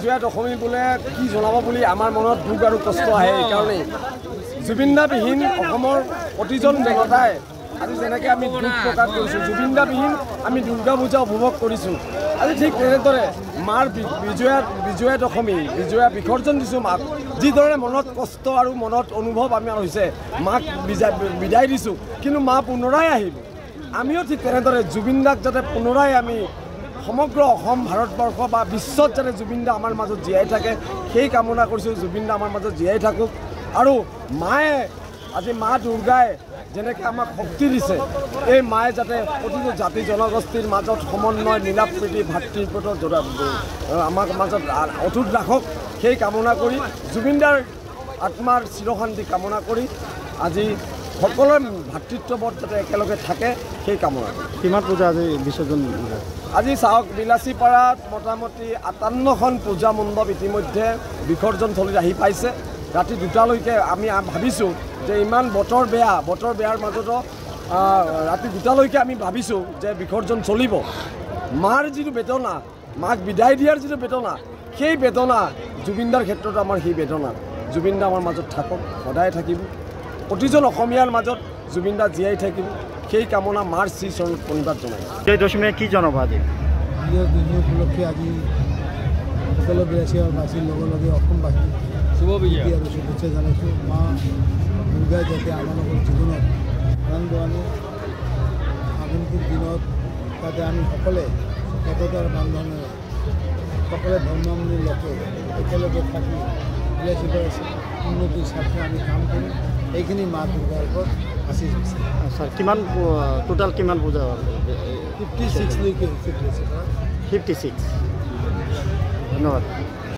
বিজয়াত অসমী বোলে কি জনাব বুলি আমাৰ মনত দুখ আৰু কষ্ট আহে। এইকাৰণেই জুবিন দা বিহীন অসমৰ প্ৰতিজন জনতাই আজি যেনেকৈ আমি দুখ প্ৰকাশ কৰিছোঁ, জুবিন দা বিহীন আমি দুৰ্গা পূজা উপভোগ কৰিছোঁ। আজি ঠিক তেনেদৰে মাৰ বিজয়াত অসমী বিজয়া বিসৰ্জন দিছোঁ মাক। যিদৰে মনত কষ্ট আৰু মনত অনুভৱ আমাৰ হৈছে, মাক বিদায় দিছোঁ, কিন্তু মা পুনৰাই আহিব। আমিও ঠিক তেনেদৰে জুবিন দাক যাতে পুনৰাই আমি সমগ্ৰ অসম ভাৰতবৰ্ষ বা বিশ্বত যাতে জুবিন দা আমাৰ মাজত জীয়াই থাকে সেই কামনা কৰিছোঁ। জুবিন দা আমাৰ মাজত জীয়াই থাকক আৰু মায়ে আজি মা দুৰ্গাই যেনেকৈ আমাক শক্তি দিছে, এই মায়ে যাতে প্ৰতিটো জাতি জনগোষ্ঠীৰ মাজত সমন্বয় মিলা প্ৰীতি ভাতৃত্বত আমাৰ মাজত অটুট ৰাখক সেই কামনা কৰি জুবিন দাৰ আত্মাৰ চিৰশান্তি কামনা কৰি আজি সকলোৱে ভাতৃত্ববোধ যাতে একেলগে থাকে সেই কামনা। কিমান পূজা আজি বিসৰ্জন? আজি চাওক বিলাচীপাৰাত মোটামুটি 58খন পূজা মণ্ডপ ইতিমধ্যে বিসৰ্জন থলীত আহি পাইছে। ৰাতি 2টালৈকে আমি ভাবিছোঁ যে ইমান বতৰ বেয়াৰ মাজতো ৰাতি 2টালৈকে আমি ভাবিছোঁ যে বিসৰ্জন চলিব। মাৰ যিটো বেদনা, মাক বিদায় দিয়াৰ যিটো বেদনা, সেই বেদনা জুবিনদাৰ ক্ষেত্ৰত আমাৰ সেই বেদনা। জুবিন দা আমাৰ মাজত থাকক, সদায় থাকিব। প্ৰতিজন অসমীয়াৰ মাজত জুবিন দা জীয়াই থাকিব সেই কামনা মাৰ শ্ৰীচৰণত প্ৰণিপাত জনাইছোঁ। বিজয় দশমীয়ে কি জনাব আজি? বিজয় দশমী উপলক্ষে আজি সকলো বিৰাচীবাসীৰ লগে লগে অসমবাসী আৰু শুভেচ্ছা জনাইছোঁ। মা দুৰ্গাই যাতে আমালোকৰ জীৱনত আনন্দ আনে, আগন্তুক দিনত যাতে আমি সকলোৱে একতাৰ বান্ধোনেৰে সকলো ধৰ্মাৱলম্বী লোকে একেলগে থাকি বিলাচীবাসী উন্নতিৰ স্বাৰ্থে আমি কাম কৰিম, এইখিনি মা দুৰ্গাৰ ওপৰত আশীষ দিছে। ছাৰ কিমান টোটাল কিমান পূজা হ'ল? 56লৈকে 56। ধন্যবাদ।